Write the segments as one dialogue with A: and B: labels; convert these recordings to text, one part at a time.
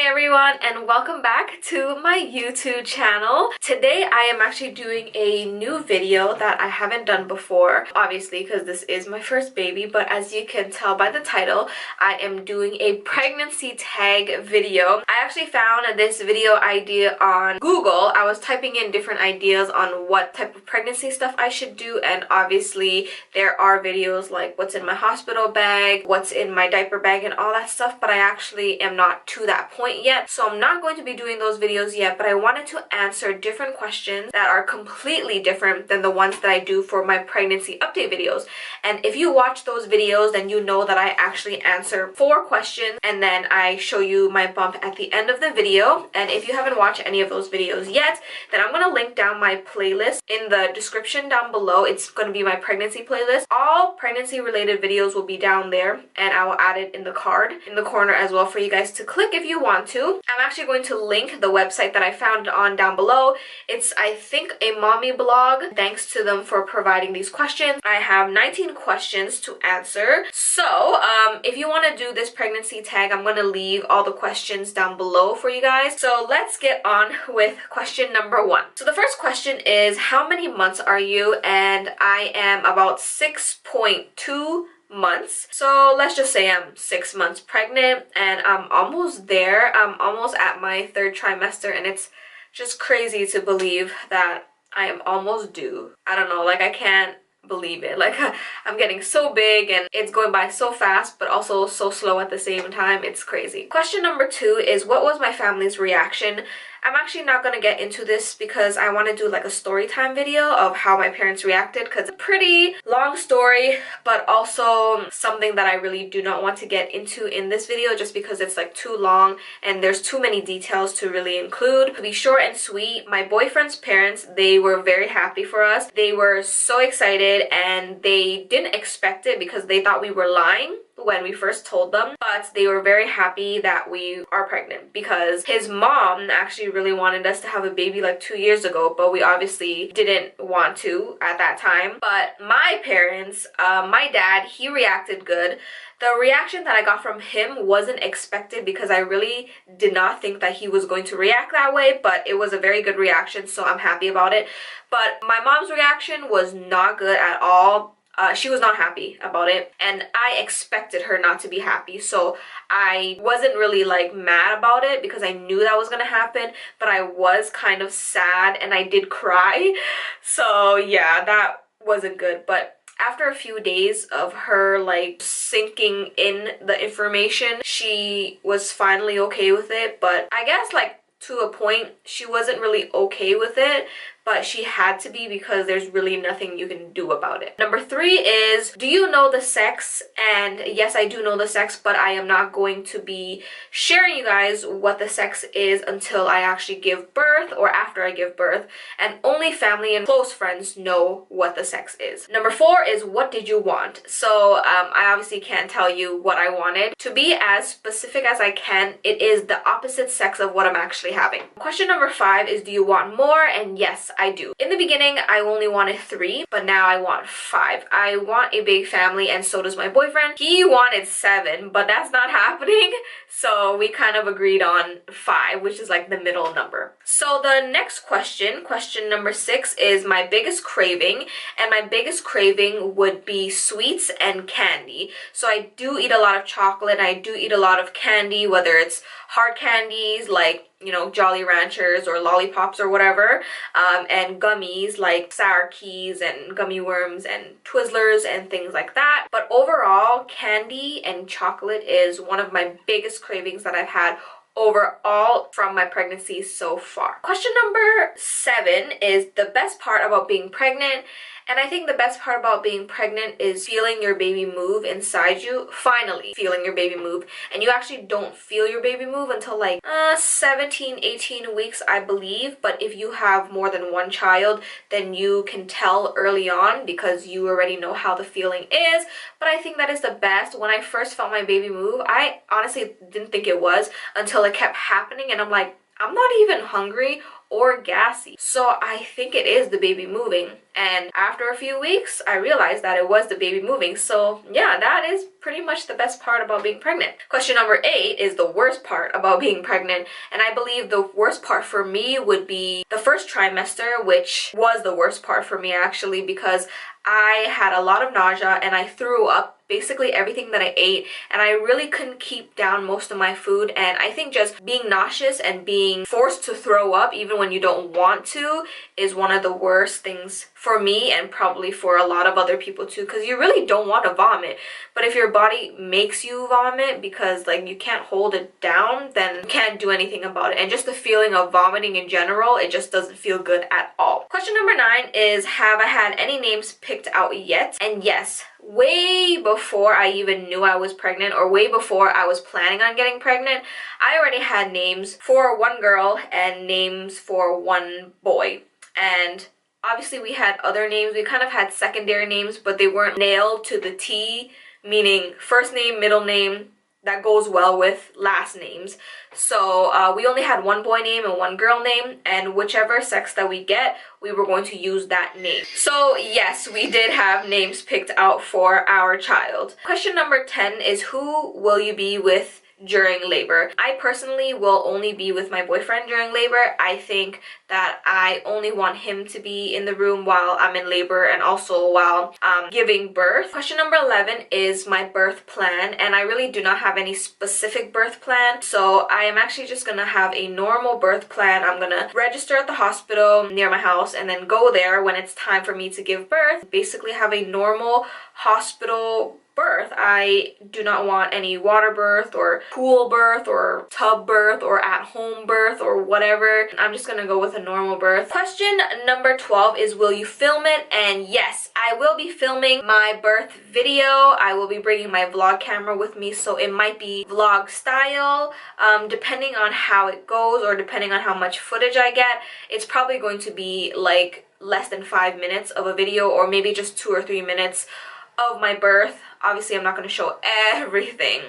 A: everyone, and welcome back to my YouTube channel. Today I am actually doing a new video that I haven't done before, obviously because this is my first baby, but as you can tell by the title, I am doing a pregnancy tag video. I actually found this video idea on Google. I was typing in different ideas on what type of pregnancy stuff I should do, and obviously there are videos like what's in my hospital bag, what's in my diaper bag, and all that stuff, but I actually am not to that point yet, so I'm not going to be doing those videos yet. But I wanted to answer different questions that are completely different than the ones that I do for my pregnancy update videos. And if you watch those videos, then you know that I actually answer 4 questions and then I show you my bump at the end of the video. And if you haven't watched any of those videos yet, then I'm going to link down my playlist in the description down below. It's going to be my pregnancy playlist. All pregnancy related videos will be down there, and I will add it in the card in the corner as well for you guys to click if you want to. I'm actually going to link the website that I found it on down below. It's, I think, a mommy blog. Thanks to them for providing these questions. I have 19 questions to answer. So if you want to do this pregnancy tag, I'm going to leave all the questions down below for you guys. So let's get on with question number 1. So the first question is, how many months are you? And I am about 6.2 months. So let's just say I'm 6 months pregnant, and I'm almost there. I'm almost at my 3rd trimester, and it's just crazy to believe that I am almost due. I don't know, like I can't believe it. Like I'm getting so big and it's going by so fast, but also so slow at the same time. It's crazy. Question number 2 is, what was my family's reaction? I'm actually not going to get into this because I want to do like a story time video of how my parents reacted, because it's a pretty long story, but also something that I really do not want to get into in this video just because it's like too long and there's too many details to really include. To be short and sweet, my boyfriend's parents, they were very happy for us. They were so excited and they didn't expect it because they thought we were lying when we first told them, but they were very happy that we are pregnant because his mom actually really wanted us to have a baby like 2 years ago, but we obviously didn't want to at that time. But my parents, my dad, he reacted good. The reaction that I got from him wasn't expected because I really did not think that he was going to react that way, but it was a very good reaction, so I'm happy about it. But my mom's reaction was not good at all. She was not happy about it, and I expected her not to be happy, so I wasn't really like mad about it because I knew that was gonna happen, but I was kind of sad and I did cry. So yeah, that wasn't good. But after a few days of her like sinking in the information, she was finally okay with it. But I guess like to a point she wasn't really okay with it, but she had to be because there's really nothing you can do about it. Number 3 is, do you know the sex? And yes, I do know the sex, but I am not going to be sharing you guys what the sex is until I actually give birth or after I give birth, and only family and close friends know what the sex is. Number 4 is, what did you want? So I obviously can't tell you what I wanted. To be as specific as I can, it is the opposite sex of what I'm actually having. Question number 5 is, do you want more? And yes, I do. In the beginning, I only wanted 3, but now I want 5. I want a big family, and so does my boyfriend. He wanted 7, but that's not happening. So we kind of agreed on 5, which is like the middle number. So the next question, question number 6, is my biggest craving, and my biggest craving would be sweets and candy. So I do eat a lot of chocolate, and I do eat a lot of candy, whether it's hard candies like, you know, Jolly Ranchers or lollipops or whatever, and gummies like sour keys and gummy worms and Twizzlers and things like that. But overall, candy and chocolate is one of my biggest cravings that I've had overall from my pregnancy so far. Question number 7 is the best part about being pregnant. And I think the best part about being pregnant is feeling your baby move inside you. Finally feeling your baby move. And you actually don't feel your baby move until like 17, 18 weeks, I believe. But if you have more than one child, then you can tell early on because you already know how the feeling is. But I think that is the best. When I first felt my baby move, I honestly didn't think it was until it kept happening, and I'm like, I'm not even hungry or gassy. So I think it is the baby moving. And after a few weeks, I realized that it was the baby moving. So yeah, that is pretty much the best part about being pregnant. Question number 8 is the worst part about being pregnant. And I believe the worst part for me would be the first trimester, which was the worst part for me actually, because I had a lot of nausea and I threw up basically everything that I ate, and I really couldn't keep down most of my food. And I think just being nauseous and being forced to throw up even when you don't want to is one of the worst things for me, and probably for a lot of other people too, because you really don't want to vomit. But if your body makes you vomit because like you can't hold it down, then you can't do anything about it. And just the feeling of vomiting in general, it just doesn't feel good at all. Question number 9 is, have I had any names picked out yet? And yes, way before I even knew I was pregnant, or way before I was planning on getting pregnant, I already had names for one girl and names for one boy. And obviously we had other names. We kind of had secondary names, but they weren't nailed to the T, meaning first name, middle name, that goes well with last names. So we only had one boy name and one girl name, and whichever sex that we get, we were going to use that name. So yes, we did have names picked out for our child. Question number 10 is, who will you be with during labor? I personally will only be with my boyfriend during labor. I think that I only want him to be in the room while I'm in labor and also while I'm giving birth. Question number 11 is my birth plan, and I really do not have any specific birth plan. So I am actually just gonna have a normal birth plan. I'm gonna register at the hospital near my house and then go there when it's time for me to give birth. Basically have a normal hospital birth. I do not want any water birth or pool birth or tub birth or at home birth or whatever. I'm just gonna go with a normal birth. Question number 12 is, will you film it? And yes, I will be filming my birth video. I will be bringing my vlog camera with me, so it might be vlog style. Depending on how it goes or depending on how much footage I get, it's probably going to be like less than 5 minutes of a video, or maybe just 2 or 3 minutes of my birth. Obviously, I'm not going to show everything,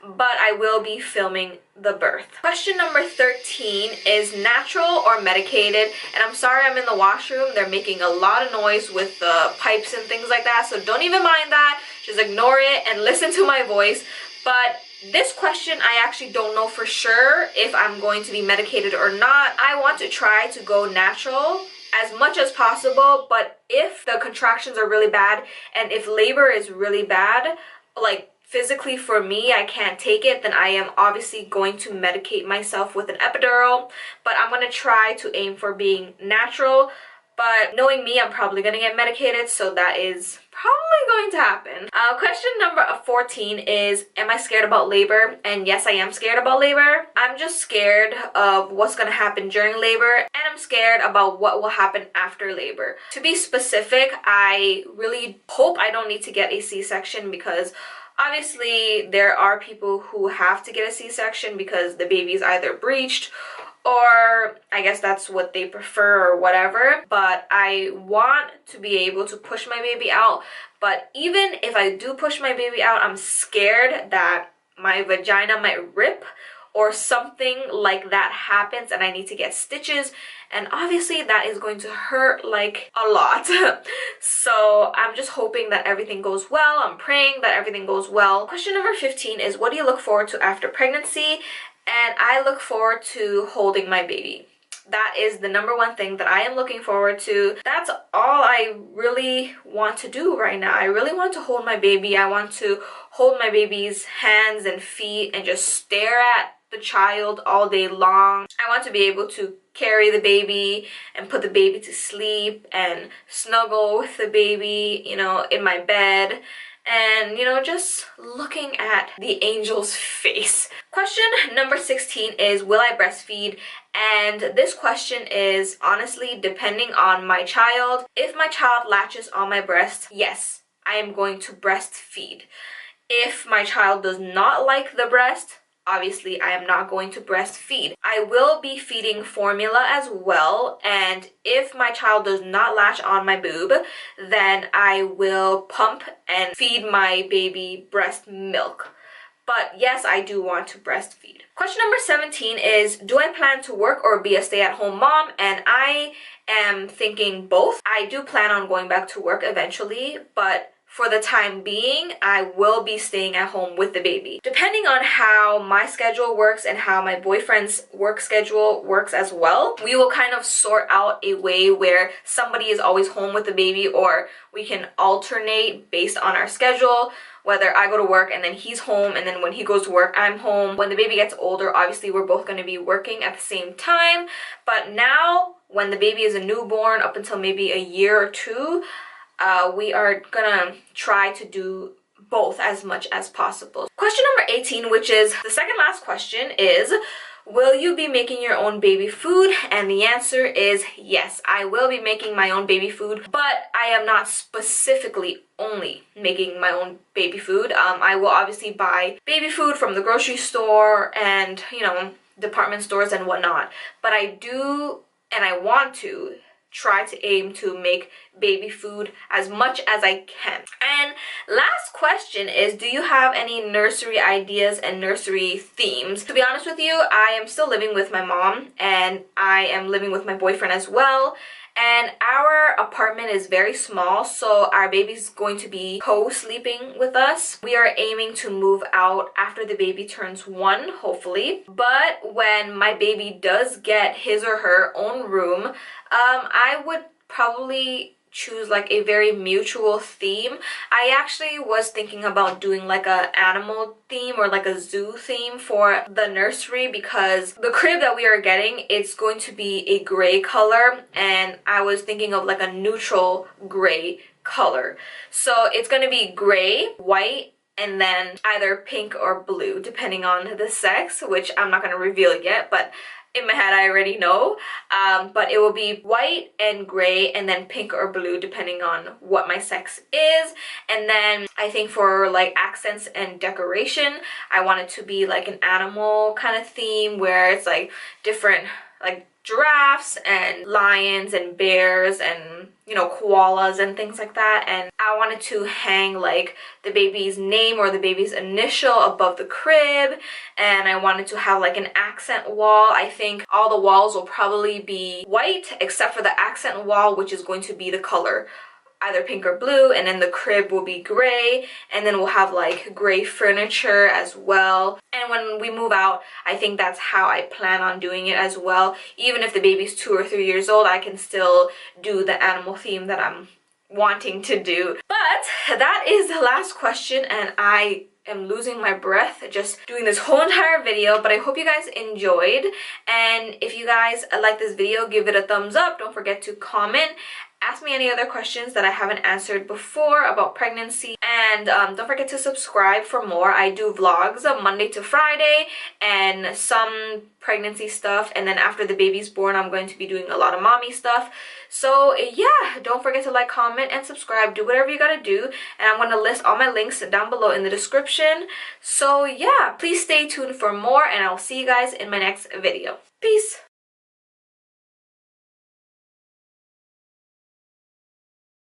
A: but I will be filming the birth. Question number 13 is natural or medicated? And I'm sorry, I'm in the washroom. They're making a lot of noise with the pipes and things like that, so don't even mind that. Just ignore it and listen to my voice. But this question, I actually don't know for sure if I'm going to be medicated or not. I want to try to go natural as much as possible, but if the contractions are really bad and if labor is really bad, like physically for me, I can't take it, then I am obviously going to medicate myself with an epidural. But I'm going to try to aim for being natural. But knowing me, I'm probably going to get medicated, so that is probably going to happen. Question number 14 is, am I scared about labor? And yes, I am scared about labor. I'm just scared of what's going to happen during labor, and I'm scared about what will happen after labor. To be specific, I really hope I don't need to get a C-section, because obviously there are people who have to get a C-section because the baby is either breached, or I guess that's what they prefer or whatever. But I want to be able to push my baby out. But even if I do push my baby out, I'm scared that my vagina might rip or something like that happens and I need to get stitches. And obviously that is going to hurt like a lot. So I'm just hoping that everything goes well. I'm praying that everything goes well. Question number 15 is, what do you look forward to after pregnancy? And I look forward to holding my baby. That is the number one thing that I am looking forward to. That's all I really want to do right now. I really want to hold my baby. I want to hold my baby's hands and feet and just stare at the child all day long. I want to be able to carry the baby and put the baby to sleep and snuggle with the baby, you know, in my bed. And, you know, just looking at the angel's face. Question number 16 is, will I breastfeed? And this question is honestly depending on my child. If my child latches on my breast, yes, I am going to breastfeed. If my child does not like the breast, obviously I am not going to breastfeed. I will be feeding formula as well, and if my child does not latch on my boob, then I will pump and feed my baby breast milk. But yes, I do want to breastfeed. Question number 17 is, do I plan to work or be a stay-at-home mom? And I am thinking both. I do plan on going back to work eventually, but for the time being, I will be staying at home with the baby. Depending on how my schedule works and how my boyfriend's work schedule works as well, we will kind of sort out a way where somebody is always home with the baby, or we can alternate based on our schedule, whether I go to work and then he's home, and then when he goes to work, I'm home. When the baby gets older, obviously we're both going to be working at the same time. But now, when the baby is a newborn, up until maybe a year or two, we are gonna try to do both as much as possible. Question number 18, which is the second last question, is, will you be making your own baby food? And the answer is yes, I will be making my own baby food, but I am not specifically only making my own baby food. I will obviously buy baby food from the grocery store and, you know, department stores and whatnot. But I do, and I want to, try to aim to make baby food as much as I can. And last question is, do you have any nursery ideas and nursery themes? To be honest with you, I am still living with my mom, and I am living with my boyfriend as well. And our apartment is very small, so our baby's going to be co-sleeping with us. We are aiming to move out after the baby turns 1, hopefully. But when my baby does get his or her own room, I would probably choose like a very mutual theme. I actually was thinking about doing like a animal theme or like a zoo theme for the nursery, because the crib that we are getting, it's going to be a gray color, and I was thinking of like a neutral gray color. So it's going to be gray, white, and then either pink or blue depending on the sex, which I'm not going to reveal yet, but in my head I already know. But it will be white and gray and then pink or blue depending on what my sex is. And then I think for like accents and decoration, I want it to be like an animal kind of theme where it's like different, like giraffes and lions and bears and, you know, koalas and things like that. And I wanted to hang like the baby's name or the baby's initial above the crib, and I wanted to have like an accent wall. I think all the walls will probably be white except for the accent wall, which is going to be the color either pink or blue, and then the crib will be gray, and then we'll have like gray furniture as well. And when we move out, I think that's how I plan on doing it as well. Even if the baby's 2 or 3 years old, I can still do the animal theme that I'm wanting to do. But that is the last question, and I am losing my breath just doing this whole entire video. But I hope you guys enjoyed, and if you guys like this video, give it a thumbs up. Don't forget to comment, ask me any other questions that I haven't answered before about pregnancy, and don't forget to subscribe for more. I do vlogs Monday to Friday and some pregnancy stuff, and then after the baby's born, I'm going to be doing a lot of mommy stuff. So yeah, don't forget to like, comment, and subscribe. Do whatever you gotta do, and I'm going to list all my links down below in the description. So yeah, please stay tuned for more, and I'll see you guys in my next video. Peace!